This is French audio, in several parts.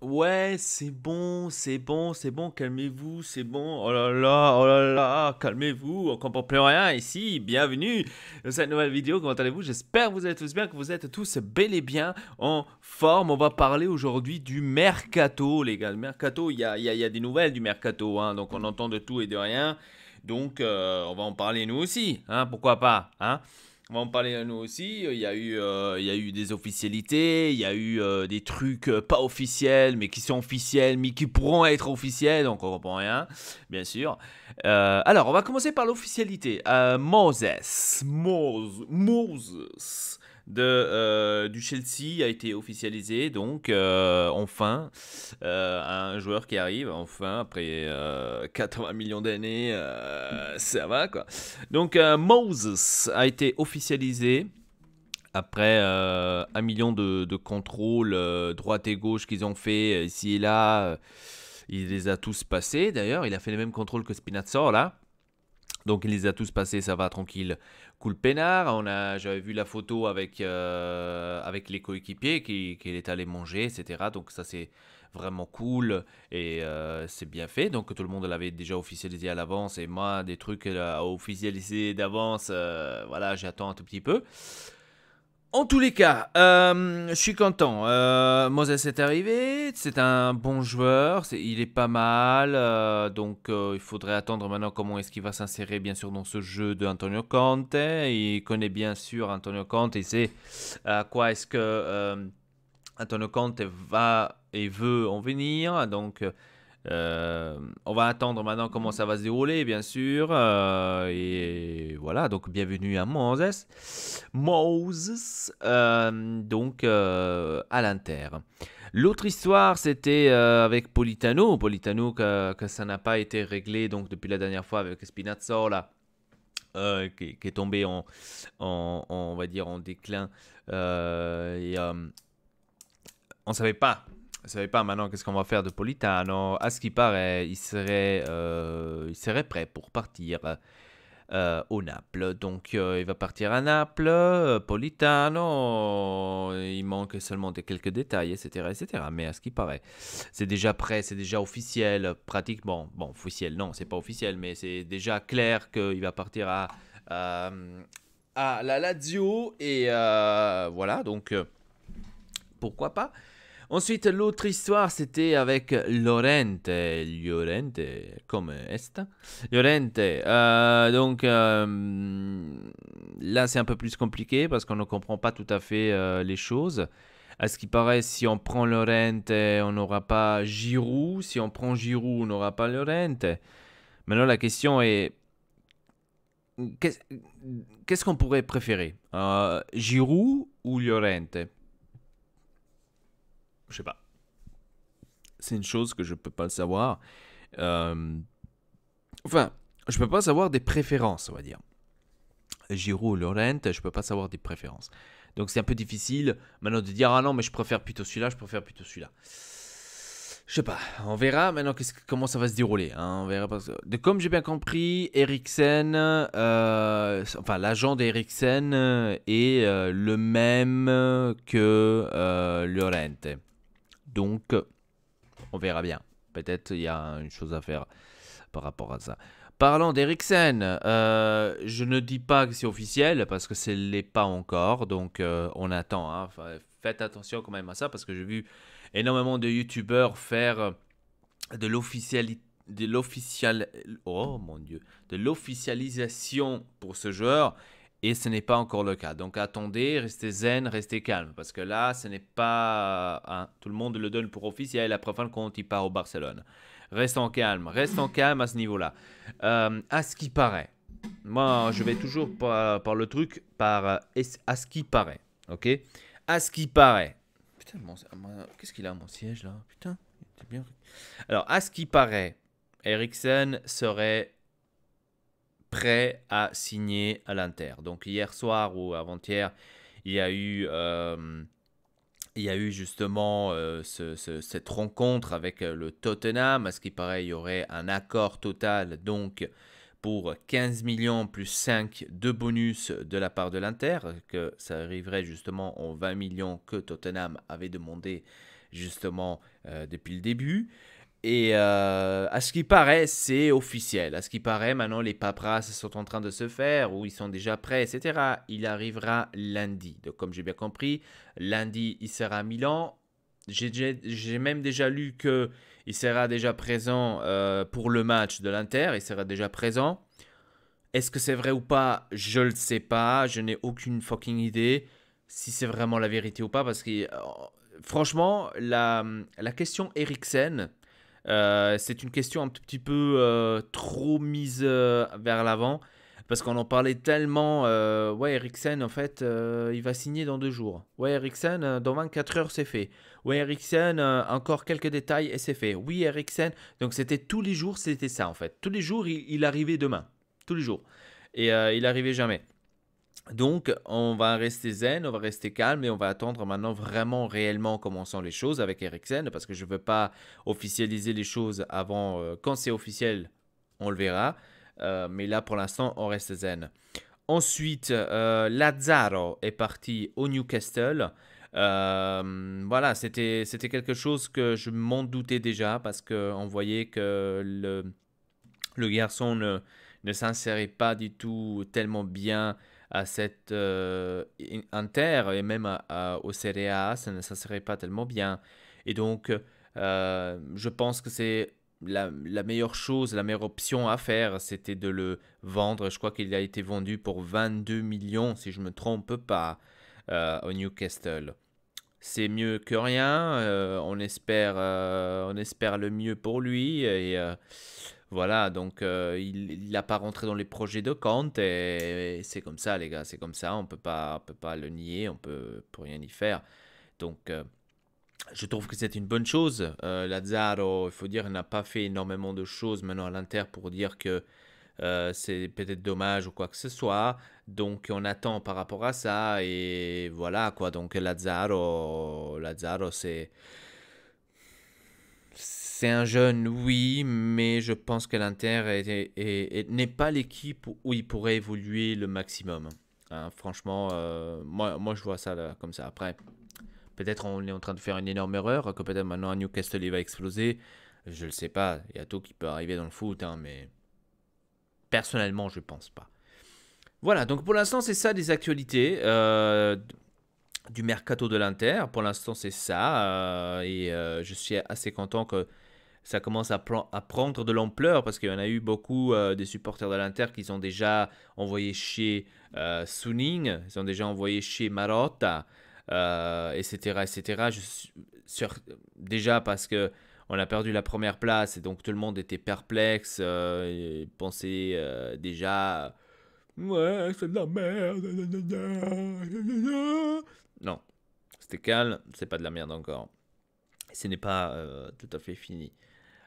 Ouais, c'est bon, c'est bon, c'est bon, calmez-vous, c'est bon. Oh là là, calmez-vous, on comprend plus rien ici. Bienvenue dans cette nouvelle vidéo. Comment allez-vous? J'espère que vous allez tous bien, que vous êtes tous bel et bien en forme. On va parler aujourd'hui du mercato, les gars. Le mercato, il y a des nouvelles du mercato, hein, donc on entend de tout et de rien. Donc, on va en parler nous aussi, hein, pourquoi pas, hein? On va en parler nous aussi. Il y a eu des officialités, il y a eu des trucs pas officiels, mais qui sont officiels, mais qui pourront être officiels, donc on comprend rien, bien sûr. Alors, on va commencer par l'officialité. Moses du Chelsea a été officialisé, donc enfin, un joueur qui arrive, enfin, après 80 millions d'années, ça va quoi. Donc Moses a été officialisé après 1 million de contrôles droite et gauche qu'ils ont fait ici et là. Il les a tous passés d'ailleurs. Il a fait les mêmes contrôles que Spinazzola là. Donc il les a tous passés, ça va tranquille. Cool peinard, j'avais vu la photo avec les coéquipiers qu'il est allé manger, etc. Donc ça c'est vraiment cool et c'est bien fait. Donc tout le monde l'avait déjà officialisé à l'avance et moi des trucs à officialiser d'avance, voilà j'attends un tout petit peu. En tous les cas, je suis content. Moses est arrivé, c'est un bon joueur, il est pas mal, donc il faudrait attendre maintenant comment est-ce qu'il va s'insérer bien sûr dans ce jeu de Antonio Conte. Il connaît bien sûr Antonio Conte, il sait à quoi est-ce que Antonio Conte va et veut en venir, donc on va attendre maintenant comment ça va se dérouler, bien sûr. Et voilà, donc bienvenue à Moses. Moses, donc à l'Inter. L'autre histoire, c'était avec Politano. Politano, que ça n'a pas été réglé donc depuis la dernière fois avec Spinazzola. Qui est tombé on va dire en déclin et on savait pas. On savait pas maintenant qu'est-ce qu'on va faire de Politano. À ce qui paraît, il serait prêt pour partir au Naples. Donc il va partir à Naples. Politano, il manque seulement quelques détails, etc., etc. Mais à ce qui paraît, c'est déjà prêt, c'est déjà officiel, pratiquement. Bon, officiel, non, c'est pas officiel, mais c'est déjà clair qu'il va partir à, à la Lazio. Et voilà, donc pourquoi pas. Ensuite, l'autre histoire, c'était avec Llorente. Llorente, comme est. Llorente. Donc, là, c'est un peu plus compliqué parce qu'on ne comprend pas tout à fait les choses. À ce qui paraît, si on prend Llorente, on n'aura pas Giroud. Si on prend Giroud, on n'aura pas Llorente. Maintenant, la question est, qu'est- qu'est-ce qu'on pourrait préférer, Giroud ou Llorente? Je sais pas. C'est une chose que je peux pas le savoir. Euh, enfin, je peux pas savoir des préférences, on va dire. Giroud ou Laurent, je peux pas savoir des préférences. Donc c'est un peu difficile maintenant de dire ah non mais je préfère plutôt celui-là, je préfère plutôt celui-là. Je sais pas, on verra maintenant comment ça va se dérouler, hein, on verra parce que, comme j'ai bien compris, Eriksen, enfin l'agent d'Eriksen est le même que Llorente. Donc on verra bien. Peut-être il y a une chose à faire par rapport à ça. Parlant d'Eriksen, je ne dis pas que c'est officiel parce que ce ne l'est pas encore, donc on attend. Hein. Enfin, faites attention quand même à ça parce que j'ai vu énormément de youtubeurs faire de oh mon dieu, de l'officialisation pour ce joueur et ce n'est pas encore le cas. Donc attendez, restez zen, restez calme parce que là, ce n'est pas hein, tout le monde le donne pour officiel. Après fin de compte, il part au Barcelone. Restons calme à ce niveau-là. À ce qui paraît, moi, je vais toujours par le truc à ce qui paraît, ok? À ce qui paraît. Putain, qu'est-ce qu'il a mon siège là? Putain, c'est bien. Alors, à ce qui paraît, Eriksen serait prêt à signer à l'Inter. Donc hier soir ou avant-hier, il y a eu, il y a eu justement cette rencontre avec le Tottenham. À ce qui paraît, il y aurait un accord total donc pour 15 millions plus 5 de bonus de la part de l'Inter, que ça arriverait justement aux 20 millions que Tottenham avait demandé justement depuis le début. Et à ce qui paraît, c'est officiel. À ce qui paraît, maintenant, les paperasses sont en train de se faire ou ils sont déjà prêts, etc. Il arrivera lundi. Donc, comme j'ai bien compris, lundi, il sera à Milan. J'ai même déjà lu qu'il sera déjà présent pour le match de l'Inter. Il sera déjà présent. Est-ce que c'est vrai ou pas? Je ne le sais pas. Je n'ai aucune fucking idée si c'est vraiment la vérité ou pas. Parce que, franchement, la question Eriksen, c'est une question un tout petit peu trop mise vers l'avant. Parce qu'on en parlait tellement. Ouais, Eriksen, en fait, il va signer dans 2 jours. Ouais, Eriksen, dans 24 heures, c'est fait. Ouais, Eriksen, encore quelques détails et c'est fait. Oui, Eriksen. Donc, c'était tous les jours, c'était ça, en fait. Tous les jours, il arrivait demain. Tous les jours. Et il arrivait jamais. Donc, on va rester zen, on va rester calme et on va attendre maintenant vraiment réellement comment sont les choses avec Eriksen parce que je ne veux pas officialiser les choses avant. Quand c'est officiel, on le verra. Mais là, pour l'instant, on reste zen. Ensuite, Lazzaro est parti au Newcastle. Voilà, c'était quelque chose que je m'en doutais déjà parce qu'on voyait que le garçon ne s'insérait pas du tout tellement bien à cette Inter et même au Serie A, ça ne s'insérait pas tellement bien. Et donc, je pense que c'est la meilleure chose, la meilleure option à faire, c'était de le vendre. Je crois qu'il a été vendu pour 22 millions, si je ne me trompe pas, au Newcastle. C'est mieux que rien. On espère le mieux pour lui. Et voilà, donc il n'a pas rentré dans les projets de Kant. Et c'est comme ça, les gars. C'est comme ça. On peut pas le nier. On peut rien y faire. Donc, je trouve que c'est une bonne chose. Lazzaro, il faut dire, n'a pas fait énormément de choses maintenant à l'Inter pour dire que c'est peut-être dommage ou quoi que ce soit. Donc on attend par rapport à ça et voilà quoi. Donc Lazzaro c'est un jeune, oui, mais je pense que l'Inter n'est pas l'équipe où il pourrait évoluer le maximum. Hein, franchement, moi je vois ça là, comme ça. Après, peut-être on est en train de faire une énorme erreur, que peut-être maintenant à Newcastle il va exploser. Je ne le sais pas. Il y a tout qui peut arriver dans le foot, hein, mais personnellement je pense pas. Voilà, donc pour l'instant, c'est ça des actualités du mercato de l'Inter. Pour l'instant, c'est ça. Et je suis assez content que ça commence à prendre de l'ampleur parce qu'il y en a eu beaucoup des supporters de l'Inter qui ont déjà envoyé chez Suning, ils ont déjà envoyé chez Marotta, etc. etc. Déjà parce que on a perdu la première place et donc tout le monde était perplexe, et pensait déjà ouais, c'est de la merde. Non, c'était calme, c'est pas de la merde encore. Ce n'est pas tout à fait fini.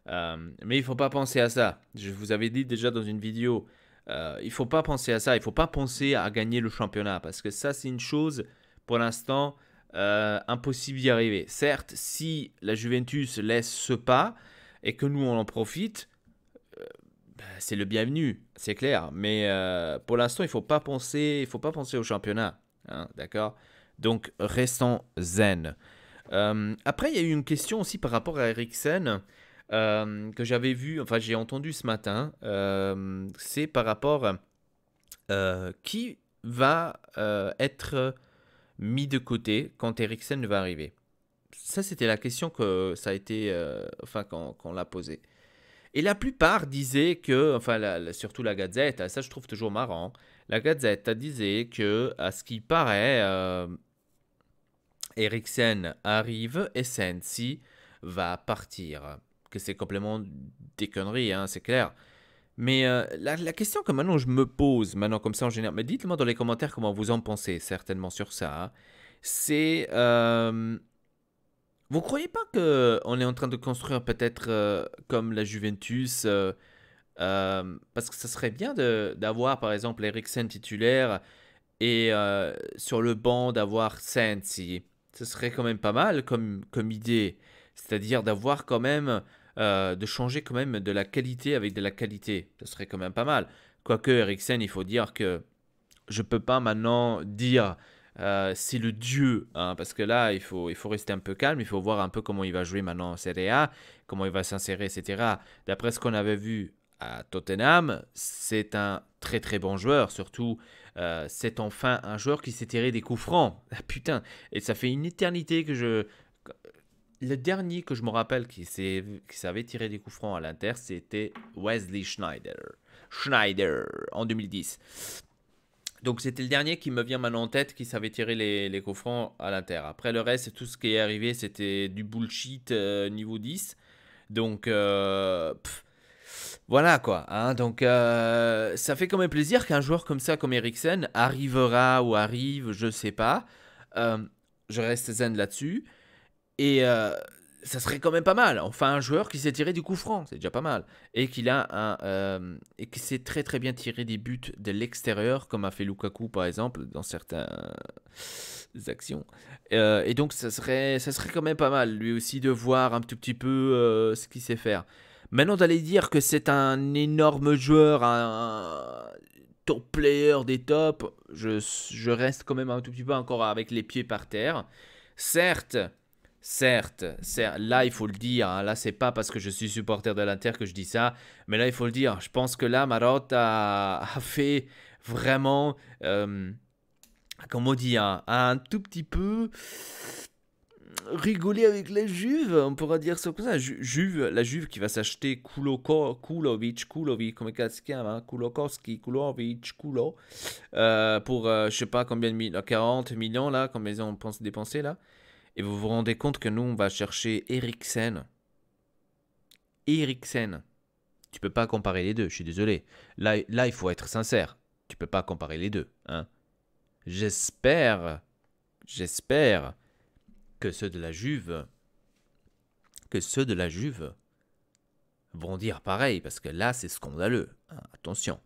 Mais il faut pas penser à ça. Je vous avais dit déjà dans une vidéo, il faut pas penser à ça. Il faut pas penser à gagner le championnat parce que ça, c'est une chose pour l'instant impossible d'y arriver. Certes, si la Juventus laisse ce pas et que nous on en profite, c'est le bienvenu, c'est clair. Mais pour l'instant, il faut pas penser au championnat, hein, d'accord? Donc restons zen. Après, il y a eu une question aussi par rapport à Eriksen que j'avais vu, enfin j'ai entendu ce matin. C'est par rapport qui va être mis de côté quand Eriksen va arriver. Ça, c'était la question que ça a été, enfin, qu'on l'a posée. Et la plupart disaient que, enfin, surtout la Gazette, ça je trouve toujours marrant. La Gazette disait que, à ce qui paraît, Eriksen arrive et Sensi va partir. Que c'est complètement des conneries, hein, c'est clair. Mais la question que maintenant je me pose, maintenant comme ça en général, mais dites-moi dans les commentaires comment vous en pensez certainement sur ça, hein, c'est vous croyez pas que on est en train de construire peut-être comme la Juventus parce que ça serait bien d'avoir par exemple Eriksen titulaire et sur le banc d'avoir Sensi. Ce serait quand même pas mal comme idée. C'est-à-dire d'avoir quand même, de changer quand même de la qualité avec de la qualité. Ce serait quand même pas mal. Quoique Eriksen, il faut dire que je peux pas maintenant dire c'est le dieu, hein, parce que là, il faut rester un peu calme, il faut voir un peu comment il va jouer maintenant en Serie A, comment il va s'insérer, etc. D'après ce qu'on avait vu à Tottenham, c'est un très très bon joueur, surtout c'est enfin un joueur qui s'est tiré des coups francs. Ah, putain, et ça fait une éternité que je... Le dernier que je me rappelle qui savait tirer des coups francs à l'Inter, c'était Wesley Schneider. Schneider, en 2010. Donc c'était le dernier qui me vient maintenant en tête qui savait tirer les coups francs à l'Inter. Après le reste, tout ce qui est arrivé, c'était du bullshit niveau 10. Donc voilà quoi. Hein. Donc ça fait quand même plaisir qu'un joueur comme ça, comme Eriksen, arrivera ou arrive, je sais pas. Euh, je reste zen là-dessus. Et ça serait quand même pas mal. Enfin, un joueur qui s'est tiré du coup franc, c'est déjà pas mal. Et qu'il a et qui sait très très bien tirer des buts de l'extérieur, comme a fait Lukaku par exemple, dans certaines actions. Et donc ça serait quand même pas mal, lui aussi, de voir un tout petit peu ce qu'il sait faire. Maintenant, d'aller dire que c'est un énorme joueur, un top player des tops, je reste quand même un tout petit peu encore avec les pieds par terre. Certes, là il faut le dire, hein, là c'est pas parce que je suis supporter de l'Inter que je dis ça, mais là il faut le dire, je pense que là Marotta a fait vraiment, comment dire, un tout petit peu rigoler avec la Juve, on pourra dire ça comme ça, la Juve qui va s'acheter Kulovic, come cazzo si chiama, hein, Kulokowski, Kulovic, pour je sais pas combien de millions, 40 millions là, combien ils ont pensé dépenser là. Et vous vous rendez compte que nous, on va chercher Eriksen. Eriksen. Tu peux pas comparer les deux, je suis désolé. Là, il faut être sincère. Tu peux pas comparer les deux. Hein. J'espère que ceux de la Juve vont dire pareil, parce que là, c'est scandaleux. Hein. Attention.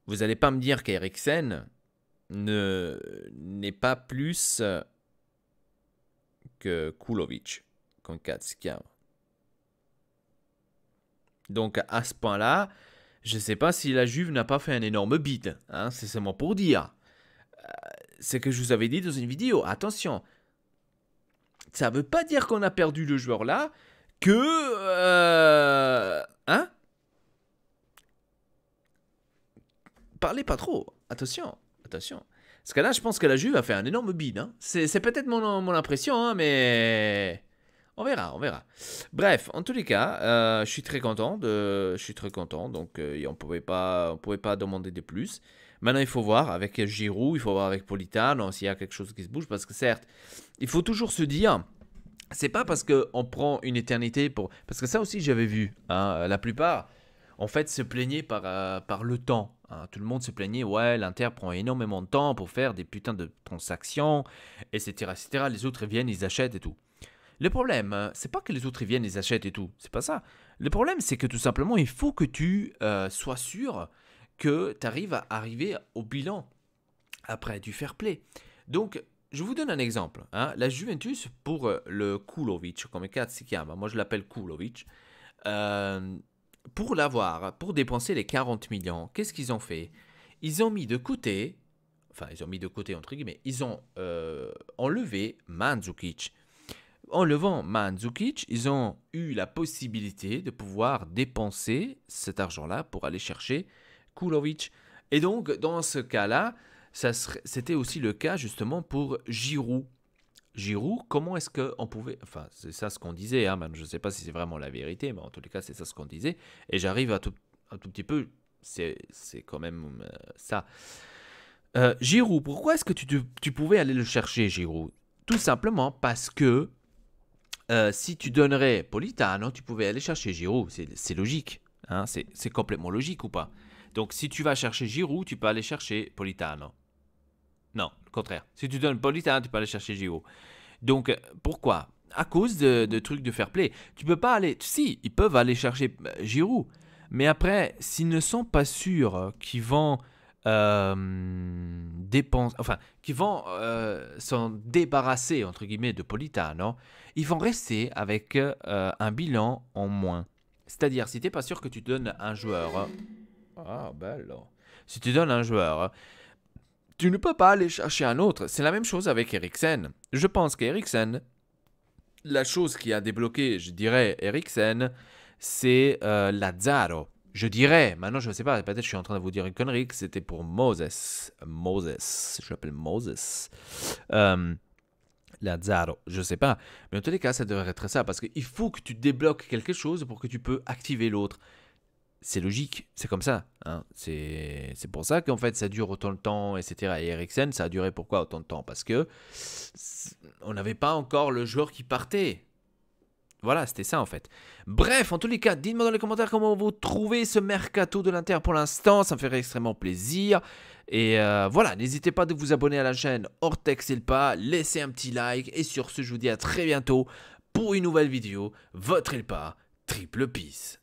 Vous n'allez pas me dire qu'Eriksen n'est pas plus que Kulovic, comme Katsukiya. Donc à ce point-là, je ne sais pas si la Juve n'a pas fait un énorme bid. Hein, c'est seulement pour dire. C'est que je vous avais dit dans une vidéo. Attention, ça ne veut pas dire qu'on a perdu le joueur là, que... hein. Parlez pas trop. Attention. Parce que là, je pense que la Juve a fait un énorme bid. Hein. C'est peut-être mon impression, hein, mais... On verra. Bref, en tous les cas, je suis très content. Donc, on pouvait pas demander de plus. Maintenant, il faut voir avec Giroud, il faut voir avec Politano s'il y a quelque chose qui se bouge. Parce que certes, il faut toujours se dire, c'est pas parce qu'on prend une éternité pour... Parce que ça aussi, j'avais vu. Hein, la plupart, en fait, se plaignaient par le temps. Hein. Tout le monde se plaignait, ouais, l'Inter prend énormément de temps pour faire des putains de transactions, etc., etc. Les autres viennent, ils achètent et tout. Le problème, c'est pas que les autres ils viennent, ils achètent et tout. C'est pas ça. Le problème, c'est que tout simplement, il faut que tu sois sûr que tu arrives à arriver au bilan après du fair play. Donc, je vous donne un exemple. Hein. La Juventus, pour le Kulovic, comme si chiama, moi je l'appelle Kulovic, pour l'avoir, pour dépenser les 40 millions, qu'est-ce qu'ils ont fait? Ils ont mis de côté, entre guillemets, ils ont enlevé Mandzukic. En levant Mandzukic, ils ont eu la possibilité de pouvoir dépenser cet argent-là pour aller chercher Kulovic. Et donc, dans ce cas-là, c'était aussi le cas justement pour Giroud. Giroud, comment est-ce qu'on pouvait... Enfin, c'est ça ce qu'on disait, hein, je ne sais pas si c'est vraiment la vérité, mais en tous les cas, c'est ça ce qu'on disait. Et j'arrive un tout petit peu... C'est quand même ça. Giroud, pourquoi est-ce que tu pouvais aller le chercher, Giroud? Tout simplement parce que si tu donnerais Politano, tu pouvais aller chercher Giroud. C'est logique. Hein, c'est complètement logique ou pas? Donc, si tu vas chercher Giroud, tu peux aller chercher Politano. Non, le contraire. Si tu donnes Politano, tu peux aller chercher Giroud. Donc, pourquoi? À cause de trucs de fair play. Tu peux pas aller... Si, ils peuvent aller chercher Giroud. Mais après, s'ils ne sont pas sûrs qu'ils vont... qui vont s'en débarrasser entre guillemets de Politano, ils vont rester avec un bilan en moins. C'est-à-dire, si tu n'es pas sûr que tu donnes un joueur, si tu donnes un joueur tu ne peux pas aller chercher un autre. C'est la même chose avec Eriksen. Je pense qu'Eriksen, la chose qui a débloqué, je dirais, Eriksen, c'est Lazaro. Je dirais, maintenant je ne sais pas, peut-être je suis en train de vous dire une connerie, que c'était pour Moses. Moses, je l'appelle Moses. Lazaro, je ne sais pas. Mais en tous les cas, ça devrait être ça, parce qu'il faut que tu débloques quelque chose pour que tu peux activer l'autre. C'est logique, c'est comme ça. Hein. C'est pour ça qu'en fait ça dure autant de temps, etc. Et Eriksen, ça a duré pourquoi autant de temps? Parce que on n'avait pas encore le joueur qui partait. Voilà, c'était ça en fait. Bref, en tous les cas, dites-moi dans les commentaires comment vous trouvez ce mercato de l'Inter pour l'instant. Ça me ferait extrêmement plaisir. Et voilà, n'hésitez pas de vous abonner à la chaîne Ortex et le pas. Laissez un petit like. Et sur ce, je vous dis à très bientôt pour une nouvelle vidéo. Votre Elpa, triple peace.